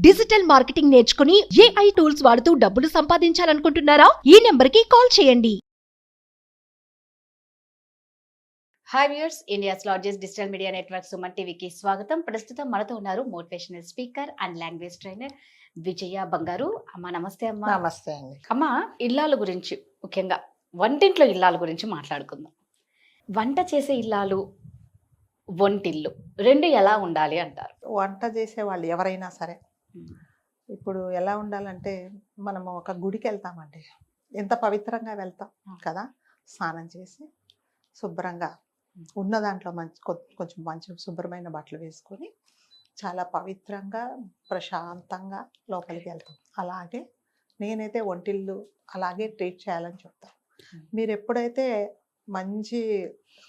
Digital marketing నేర్చుకుని AI tools వాడుతూ డబ్బులు సంపాదించాలనుకుంటున్నారా? ఈ నెంబర్కి కాల్ చేయండి. Hi viewers, India's largest digital media network Suman టీవీకి స్వాగతం. ప్రస్తుతం మనతో ఉన్నారు motivational speaker and language trainer Vijaya Bangaru. అమ్మ నమస్తే. అమ్మ నమస్తే అండి. అమ్మ, ఇల్లాల గురించి, ముఖ్యంగా వంటింట్లో ఇల్లాల గురించి మాట్లాడుకుందాం. వంట చేసే ఇల్లాలు, వంటిల్లు రెండు ఎలా ఉండాలి అంటారు? వంట చేసే వాళ్ళు ఎవరైనా సరే ఇప్పుడు ఎలా ఉండాలంటే, మనము ఒక గుడికి వెళ్తామండి, ఎంత పవిత్రంగా వెళ్తాం కదా. స్నానం చేసి శుభ్రంగా ఉన్న దాంట్లో కొంచెం మంచి శుభ్రమైన బట్టలు వేసుకొని చాలా పవిత్రంగా ప్రశాంతంగా లోపలికి వెళ్తాం. అలాగే నేనైతే వంటిల్లు అలాగే ట్రీట్ చేయాలని చెప్తాను. మీరు ఎప్పుడైతే మంచి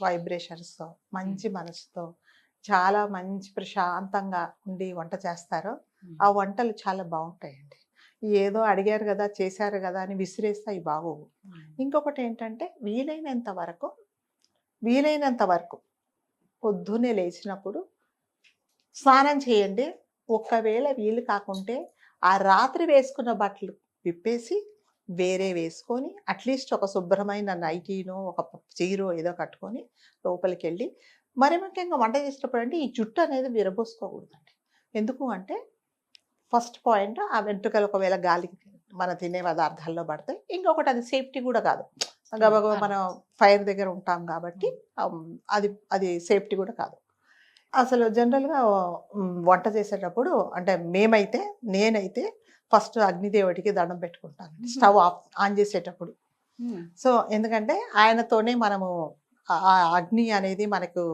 వైబ్రేషన్స్తో, మంచి మనసుతో, చాలా మంచి ప్రశాంతంగా ఉండి వంట చేస్తారో ఆ వంటలు చాలా బాగుంటాయండి. ఏదో అడిగారు కదా, చేశారు కదా అని విసిరేస్తే అవి బాగోవు. ఇంకొకటి ఏంటంటే, వీలైనంత వరకు పొద్దున్నే లేచినప్పుడు స్నానం చేయండి. ఒకవేళ వీలు కాకుంటే ఆ రాత్రి వేసుకున్న బట్టలు విప్పేసి వేరే వేసుకొని, అట్లీస్ట్ ఒక శుభ్రమైన నైటీనో ఒక చీరో ఏదో కట్టుకొని లోపలికి వెళ్ళి, మరి ముఖ్యంగా వంట చేసేటప్పుడు అంటే ఈ జుట్టు అనేది విరబోసుకోకూడదండి. ఎందుకు అంటే, ఫస్ట్ పాయింట్, ఆ వెంట్రుకలు ఒకవేళ గాలికి మన తినే పదార్థాల్లో పడతాయి. ఇంకొకటి, అది సేఫ్టీ కూడా కాదు. గబగబా మనం ఫైర్ దగ్గర ఉంటాం కాబట్టి అది సేఫ్టీ కూడా కాదు. అసలు జనరల్గా వంట చేసేటప్పుడు అంటే నేనైతే ఫస్ట్ అగ్నిదేవుడికి దండం పెట్టుకుంటాను స్టవ్ ఆన్ చేసేటప్పుడు. సో ఎందుకంటే ఆయనతోనే మనము ఆ అగ్ని అనేది మనకు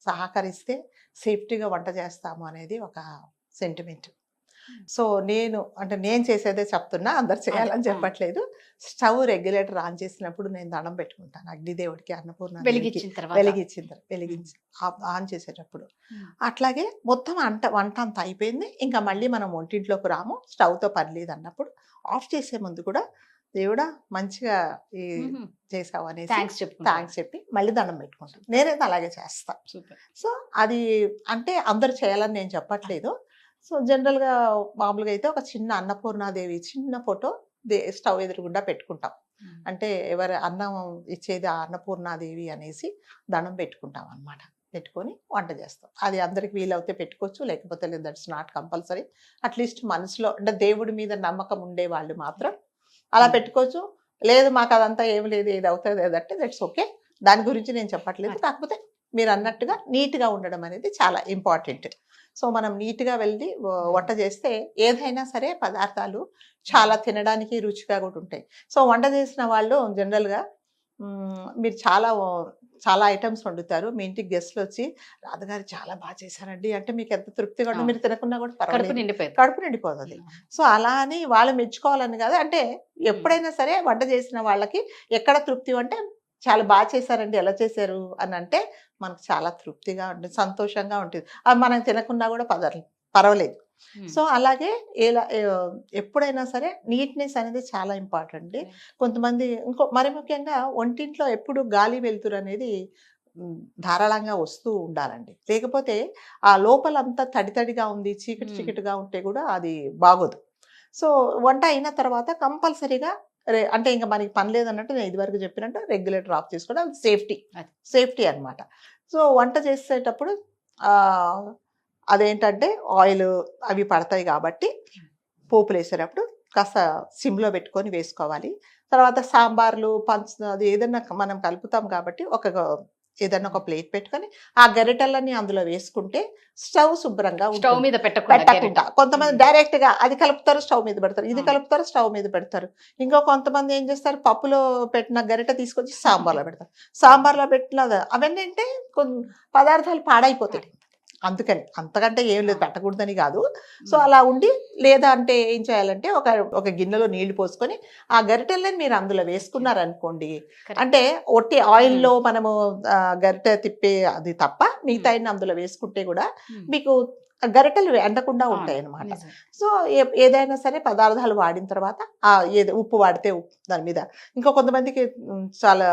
సహకరిస్తే సేఫ్టీగా వంట చేస్తాము అనేది ఒక సెంటిమెంట్. సో నేను చేసేదే చెప్తున్నా, అందరు చేయాలని చెప్పట్లేదు. స్టవ్ రెగ్యులేటర్ ఆన్ చేసినప్పుడు నేను దండం పెట్టుకుంటాను అగ్నిదేవుడికి, అన్నపూర్ణ వెలిగించి ఆన్ చేసేటప్పుడు. అట్లాగే మొత్తం వంట అంతా అయిపోయింది, ఇంకా మళ్ళీ మనం వంటింట్లోకి రాము, స్టవ్తో పని లేదు అన్నప్పుడు ఆఫ్ చేసే ముందు కూడా దేవుడా మంచిగా చేసావు అనేసి థ్యాంక్స్ చెప్పి మళ్ళీ దండం పెట్టుకుంటాను. నేనైతే అలాగే చేస్తాను. సో అది అంటే అందరు చేయాలని నేను చెప్పట్లేదు. సో జనరల్గా మామూలుగా అయితే ఒక చిన్న అన్నపూర్ణాదేవి చిన్న ఫోటో స్టవ్ ఎదురుగుండా పెట్టుకుంటాం. అంటే ఎవరు అన్నం ఇచ్చేది ఆ అన్నపూర్ణాదేవి అనేసి దండం పెట్టుకుంటాం అన్నమాట. పెట్టుకొని వంట చేస్తాం. అది అందరికి వీలవుతే పెట్టుకోవచ్చు, లేకపోతే లేదు, దట్స్ నాట్ కంపల్సరీ. అట్లీస్ట్ మనసులో అంటే దేవుడి మీద నమ్మకం ఉండే వాళ్ళు మాత్రం అలా పెట్టుకోవచ్చు. లేదు మాకు అదంతా ఏమి లేదు, ఏది అవుతుంది ఏదంటే దట్స్ ఓకే. దాని గురించి నేను చెప్పట్లేదు. కాకపోతే మీరు అన్నట్టుగా నీట్గా ఉండడం అనేది చాలా ఇంపార్టెంట్. సో మనం నీట్గా వెళ్ళి వంట చేస్తే ఏదైనా సరే పదార్థాలు చాలా తినడానికి రుచిగా కూడా ఉంటాయి. సో వంట చేసిన వాళ్ళు జనరల్గా మీరు చాలా ఐటమ్స్ వండుతారు. మీ ఇంటికి గెస్ట్లు వచ్చి రాధగారు చాలా బాగా చేశారండి అంటే మీకు ఎంత తృప్తిగా ఉంటుంది. మీరు తినకున్నా కూడా కడుపు నిండిపోతుంది. సో అలా అని వాళ్ళు మెచ్చుకోవాలని కాదు. అంటే ఎప్పుడైనా సరే వంట చేసిన వాళ్ళకి ఎక్కడ తృప్తి అంటే, చాలా బాగా చేశారండి, ఎలా చేశారు అని అంటే మనకు చాలా తృప్తిగా ఉంటుంది, సంతోషంగా ఉంటుంది. అది మనం తినకున్నా కూడా పర్వాలేదు. సో అలాగే ఎప్పుడైనా సరే నీట్నెస్ అనేది చాలా ఇంపార్టెంట్. కొంతమంది మరి ముఖ్యంగా వంటింట్లో ఎప్పుడు గాలి వెలుతురు అనేది ధారాళంగా వస్తూ ఉండాలండి. లేకపోతే ఆ లోపలంతా తడితడిగా ఉంది, చీకటిగా ఉంటే కూడా అది బాగోదు. సో వంట అయిన తర్వాత కంపల్సరీగా అంటే ఇంకా మనకి పని లేదన్నట్టు నేను ఇదివరకు చెప్పినట్టు రెగ్యులేటర్ ఆఫ్ చేసుకోవడం, అది సేఫ్టీ అనమాట. సో వంట చేసేటప్పుడు అదేంటంటే ఆయిల్ అవి పడతాయి కాబట్టి పోపులు వేసేటప్పుడు కాస్త సిమ్లో పెట్టుకొని వేసుకోవాలి. తర్వాత సాంబార్లు అది ఏదన్నా మనం కలుపుతాం కాబట్టి ఏదన్నా ఒక ప్లేట్ పెట్టుకొని ఆ గరిటెలన్నీ అందులో వేసుకుంటే స్టవ్ శుభ్రంగా స్టవ్ మీద పెట్టకుండా, కొంతమంది డైరెక్ట్ గా అది కలుపుతారు స్టవ్ మీద పెడతారు, ఇది కలుపుతారు స్టవ్ మీద పెడతారు. ఇంకా కొంతమంది ఏం చేస్తారు, పప్పులో పెట్టిన గరిటె తీసుకొచ్చి సాంబార్లో పెడతారు. సాంబార్లో పెట్టిన అవన్నీ అంటే పదార్థాలు పాడైపోతాయి. అందుకని అంతకంటే ఏం లేదు, పెట్టకూడదని కాదు. సో అలా ఉండి, లేదా అంటే ఏం చేయాలంటే ఒక గిన్నెలో నీళ్లు పోసుకొని ఆ గరిటెల్ని మీరు అందులో వేసుకున్నారనుకోండి, అంటే ఒట్టి ఆయిల్లో మనము గరిటె తిప్పే అది తప్ప మిగతా అందులో వేసుకుంటే కూడా మీకు గరిటెలు ఎండకుండా ఉంటాయి అవును, అన్నమాట. నిజమే. సో ఏదైనా సరే పదార్థాలు వాడిన తర్వాత ఏది ఉప్పు వాడితే ఉప్పు దాని మీద. ఇంకా కొంతమందికి చాలా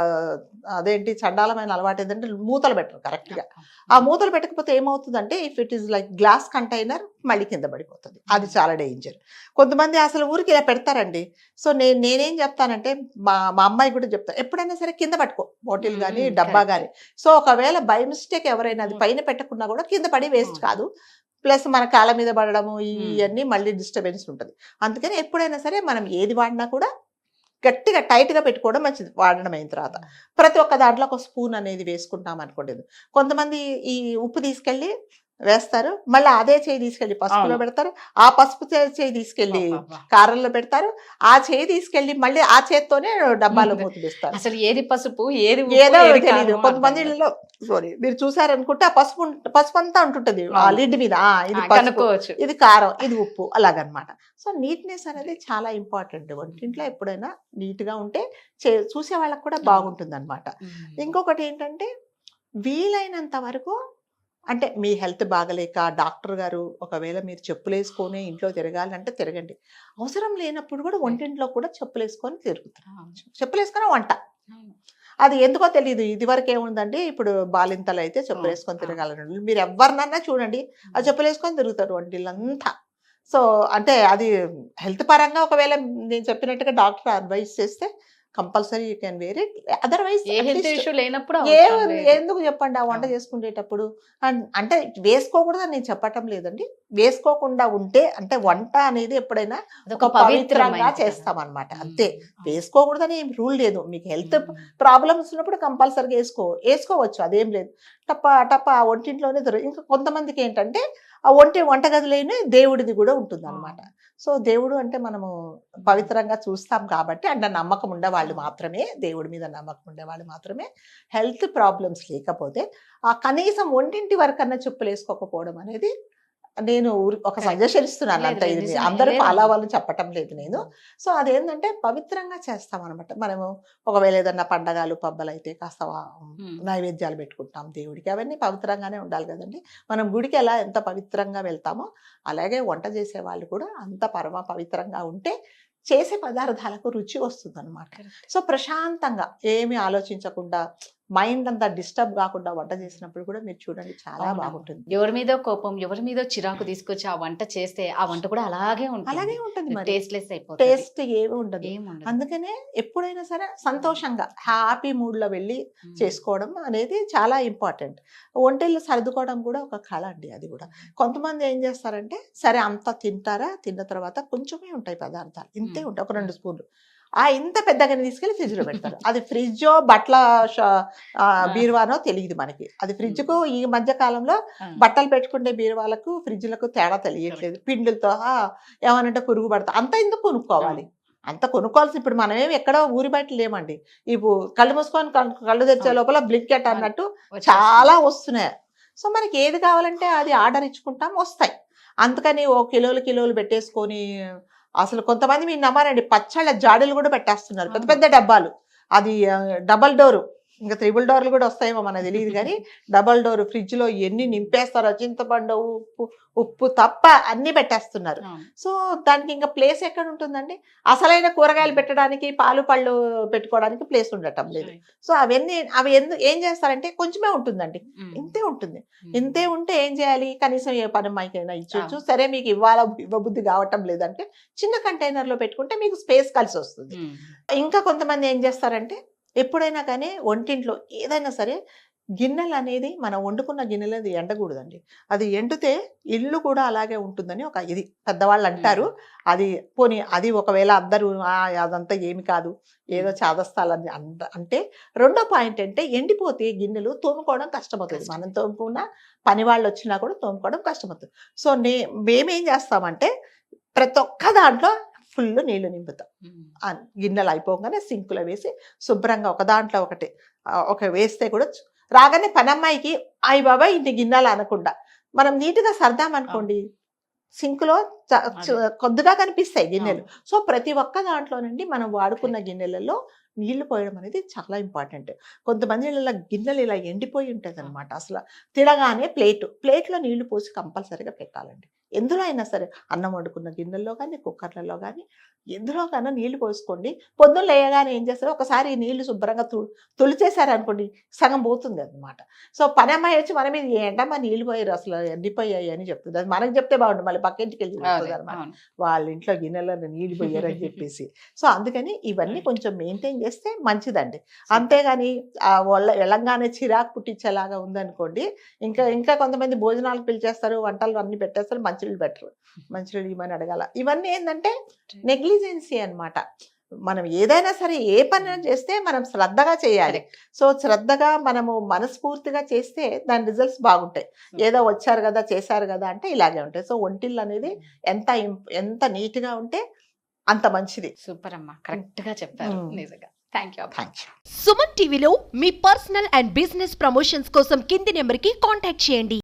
అదేంటి చండాలమైన అలవాటు ఏంటంటే మూతలు పెట్టరు కరెక్ట్గా. ఆ మూతలు పెట్టకపోతే ఏమవుతుందంటే if it is like glass container మళ్ళీ కింద పడిపోతుంది. అది చాలా డేంజర్. కొంతమంది అసలు ఊరికి ఇలా పెడతారండి. సో నేనేం చెప్తానంటే మా మా అమ్మాయి కూడా చెప్తాను, ఎప్పుడైనా సరే కింద పట్టుకో బాటిల్ కానీ డబ్బా కానీ. సో ఒకవేళ బై మిస్టేక్ ఎవరైనా అది పైన పెట్టకుండా కూడా కింద పడి వేస్ట్ కాదు. ప్లస్ మన కాళ్ళ మీద పడడము ఇవన్నీ మళ్ళీ డిస్టర్బెన్స్ ఉంటుంది. అందుకని ఎప్పుడైనా సరే మనం ఏది వాడినా కూడా గట్టిగా టైట్గా పెట్టుకోవడం మంచిది. వాడడం అయిన తర్వాత ప్రతి ఒక్క దాంట్లో ఒక స్పూన్ అనేది వేసుకుంటాం అనుకోండి. కొంతమంది ఈ ఉప్పు తీసుకెళ్ళి వేస్తారు, మళ్ళీ అదే చేయి తీసుకెళ్ళి పసుపులో పెడతారు, ఆ పసుపు చేయి తీసుకెళ్ళి కారంలో పెడతారు, ఆ చేయి తీసుకెళ్ళి మళ్ళీ ఆ చేత్తోనే డబ్బాలో మూత వేస్తారు. అసలు ఏది పసుపు ఏది ఏదో తెలియదు. కొంతమంది ఇళ్ళలో మీరు చూసారనుకుంటే ఆ పసుపు అంతా ఉంటుంటది ఆ లిడ్ మీద. ఇది పసుపు, కనుక్కోవచ్చు. ఇది కారం, ఇది ఉప్పు, అలాగనమాట. సో నీట్నెస్ అనేది చాలా ఇంపార్టెంట్. వంటింట్లో ఎప్పుడైనా నీట్ గా ఉంటే చూసే వాళ్ళకి కూడా బాగుంటుంది అనమాట. ఇంకొకటి ఏంటంటే వీలైనంత వరకు అంటే మీ హెల్త్ బాగలేక డాక్టర్ గారు ఒకవేళ మీరు చెప్పులు వేసుకొని ఇంట్లో తిరగాలంటే తిరగండి. అవసరం లేనప్పుడు కూడా వంటింట్లో కూడా చెప్పులు వేసుకొని తిరుగుతారు. చెప్పులు వేసుకొని వంట అది ఎందుకో తెలియదు. ఇది వరకు ఏముందండి, ఇప్పుడు బాలింతలు అయితే చెప్పులు వేసుకొని తిరగాలని మీరు ఎవరినన్నా చూడండి ఆ చెప్పులు వేసుకొని తిరుగుతారు వంటిల్లంతా. సో అంటే అది హెల్త్ పరంగా ఒకవేళ నేను చెప్పినట్టుగా డాక్టర్ అడ్వైస్ చేస్తే compulsory you can wear it. Otherwise లేనప్పుడు ఎందుకు చెప్పండి ఆ వంట చేసుకునేటప్పుడు అంటే వేసుకోకూడదని నేను చెప్పటం లేదండి. వేసుకోకుండా ఉంటే అంటే వంట అనేది ఎప్పుడైనా ఒక పవిత్రంగా చేస్తామన్నమాట, అంతే. వేసుకోకూడదని ఏం రూల్ లేదు. మీకు హెల్త్ ప్రాబ్లమ్స్ ఉన్నప్పుడు కంపల్సరీగా వేసుకోవచ్చు, అదేం లేదు. టప్ప ఆ వంటింట్లోనే ఇంకా కొంతమందికి ఏంటంటే ఆ వంటగదిలోనే దేవుడిది కూడా ఉంటుంది అనమాట. సో దేవుడు అంటే మనము పవిత్రంగా చూస్తాం కాబట్టి అంటే నమ్మకం ఉండేవాళ్ళు మాత్రమే, దేవుడి మీద నమ్మకం ఉండేవాళ్ళు మాత్రమే హెల్త్ ప్రాబ్లమ్స్ లేకపోతే ఆ కనీసం ఒంటింటి వరకన్నా చెప్పులు వేసుకోకపోవడం అనేది నేను ఒక సజెషన్ ఇస్తున్నాను. అంత ఇది అందరూ ఫాలో అవ్వాలని చెప్పటం లేదు నేను. సో అదేంటంటే పవిత్రంగా చేస్తాం అనమాట. మనము ఒకవేళ ఏదన్నా పండగలు పబ్బలు అయితే కాస్త నైవేద్యాలు పెట్టుకుంటాం దేవుడికి, అవన్నీ పవిత్రంగానే ఉండాలి కదండి. మనం గుడికి ఎలా ఎంత పవిత్రంగా వెళ్తామో అలాగే వంట చేసే వాళ్ళు కూడా అంత పరమ పవిత్రంగా ఉంటే చేసే పదార్థాలకు రుచి వస్తుంది అనమాట. సో ప్రశాంతంగా ఏమి ఆలోచించకుండా మైండ్ అంతా డిస్టర్బ్ కాకుండా వంట చేసినప్పుడు కూడా మీరు చూడండి చాలా బాగుంటుంది. ఎవరి మీద కోపం ఎవరి మీద చిరాకు తీసుకొచ్చి ఆ వంట చేస్తే ఆ వంట కూడా అలాగే ఉంటుంది మరి టేస్ట్లెస్ అయిపోతుంది, టేస్ట్ ఏమి ఉండదు. అందుకనే ఎప్పుడైనా సరే సంతోషంగా హ్యాపీ మూడ్ లో వెళ్ళి చేసుకోవడం అనేది చాలా ఇంపార్టెంట్. వంటలు సర్దుకోవడం కూడా ఒక కళ అండి అది కూడా. కొంతమంది ఏం చేస్తారంటే సరే అంతా తింటారా, తిన్న తర్వాత కొంచెమే ఉంటాయి పదార్థాలు, ఇంతే ఉంటాయి, ఒక 2 స్పూన్లు ఇంత పెద్దగానే తీసుకెళ్ళి ఫ్రిడ్జ్ లో పెడతారు. అది ఫ్రిడ్జో బట్టల బీరువానో తెలియదు మనకి. అది ఫ్రిడ్జ్ కు ఈ మధ్య కాలంలో బట్టలు పెట్టుకుంటే బీరువాలకు ఫ్రిడ్జ్లకు తేడా తెలియట్లేదు. పిండిలతో ఏమనంటే పురుగు పడతా అంత ఎందుకు కొనుక్కోవాలి, అంత కొనుక్కోవాల్సి ఇప్పుడు మనమేమి ఎక్కడో ఊరి బయట లేమండి. ఇప్పుడు కళ్ళు మూసుకొని కళ్ళు తెచ్చే లోపల బ్లింకెట్ అన్నట్టు చాలా వస్తున్నాయి. సో మనకి ఏది కావాలంటే అది ఆర్డర్ ఇచ్చుకుంటాం, వస్తాయి. అందుకని ఓ కిలోలు పెట్టేసుకొని అసలు కొంతమంది మీరు నమ్మారండి పచ్చళ్ళ జాడీలు కూడా పెట్టేస్తున్నారు, పెద్ద పెద్ద డబ్బాలు. అది డబల్ డోరు, ఇంకా 3 డోర్లు కూడా వస్తాయేమో మనకు తెలియదు కానీ డబల్ డోర్ ఫ్రిడ్జ్ లో ఎన్ని నింపేస్తారో, చింతపండు ఉప్పు తప్ప అన్ని పెట్టేస్తున్నారు. సో దానికి ఇంకా ప్లేస్ ఎక్కడ ఉంటుందండి? అసలైన కూరగాయలు పెట్టడానికి పాలు పళ్ళు పెట్టుకోవడానికి ప్లేస్ ఉండటం లేదు. సో అవి ఏం చేస్తారంటే కొంచెమే ఉంటుందండి, ఇంతే ఉంటుంది. ఇంతే ఉంటే ఏం చేయాలి, కనీసం ఏ పని మైకైనా ఇచ్చొచ్చు. సరే మీకు ఇవ్వబుద్ధి కావటం లేదంటే చిన్న కంటైనర్ లో పెట్టుకుంటే మీకు స్పేస్ కలిసి వస్తుంది. ఇంకా కొంతమంది ఏం చేస్తారంటే ఎప్పుడైనా కానీ వంటింట్లో ఏదైనా సరే గిన్నెలు అనేది మనం వండుకున్న గిన్నెలు అది ఎండకూడదండి. అది ఎండితే ఇల్లు కూడా అలాగే ఉంటుందని ఒక ఇది పెద్దవాళ్ళు అంటారు. అది పోనీ అది ఒకవేళ అందరూ అదంతా ఏమి కాదు ఏదో చాదస్తాలని అంటే, రెండో పాయింట్ అంటే ఎండిపోతే గిన్నెలు తోముకోవడం కష్టమవుతుంది. మనం తోముకున్న పని వాళ్ళు వచ్చినా కూడా తోముకోవడం కష్టమవుతుంది. సో మేమేం చేస్తామంటే ప్రతి ఒక్క దాంట్లో ఫుల్ నీళ్లు నింపుతాం. గిన్నెలు అయిపోగానే సింకులో వేసి శుభ్రంగా ఒక దాంట్లో ఒక వేస్తే కూడా రాగానే పనమ్మాయికి అయ్యి బాబా ఇన్ని గిన్నెలు అనకుండా మనం నీట్గా సర్దామనుకోండి సింకులో కొద్దిగా కనిపిస్తాయి గిన్నెలు. సో ప్రతి ఒక్క దాంట్లో నుండి మనం వాడుకున్న గిన్నెలలో నీళ్లు పోయడం అనేది చాలా ఇంపార్టెంట్. కొంతమంది ఇలా గిన్నెలు ఇలా ఎండిపోయి ఉంటుంది అనమాట. అసలు తినగానే ప్లేట్లో నీళ్లు పోసి కంపల్సరీగా పెట్టాలండి. ఎందులో అయినా సరే, అన్నం వండుకున్న గిన్నెల్లో కానీ, కుక్కర్లలో కానీ, ఎందులో కన్నా నీళ్లు పోసుకోండి. పొద్దున్న లేయగానే ఏం చేస్తారు, ఒకసారి ఈ నీళ్లు శుభ్రంగా తులిచేశారనుకోండి, సగం పోతుంది అనమాట. సో పనమ్మాయి వచ్చి మన మీద ఏంటమ్మా నీళ్లు పోయారు అసలు ఎండిపోయాయి అని చెప్తుంది. అది మనకు చెప్తే బాగుండు, మళ్ళీ పక్కింటికి వెళ్ళి చెప్తుంది అనమాట, అవును. వాళ్ళ ఇంట్లో గిన్నెలలో నీళ్లు పోయారు అని చెప్పేసి. సో అందుకని ఇవన్నీ కొంచెం మెయింటైన్ చేస్తే మంచిదండి. అంతేగాని వెళ్ళంగానే చిరాకు పుట్టించేలాగా ఉందనుకోండి, ఇంకా కొంతమంది భోజనాలకు పిలిచేస్తారు, వంటలు అన్ని పెట్టేస్తారు, మంచినీళ్ళు పెట్టరు. మంచినీళ్ళు ఇవ్వమని అడగాల. ఇవన్నీ ఏంటంటే నెగ్లిజెన్సీ అన్నమాట. మనం ఏదైనా సరే ఏ పని చేస్తే మనం శ్రద్ధగా చేయాలి. సో శ్రద్ధగా మనము మనస్ఫూర్తిగా చేస్తే దాని రిజల్ట్స్ బాగుంటాయి. ఏదో వచ్చారు కదా చేశారు కదా అంటే ఇలాగే ఉంటాయి. సో ఒంటిల్లు అనేది ఎంత నీట్గా ఉంటే అంత మంచిది. సూపర్ అమ్మా, కరెక్ట్ గా చెప్పారు నిజంగా. Thank you. Thank you. Suman టీవీలో మీ పర్సనల్ అండ్ బిజినెస్ ప్రమోషన్స్ కోసం కింది నెంబర్కి కాంటాక్ట్ చేయండి.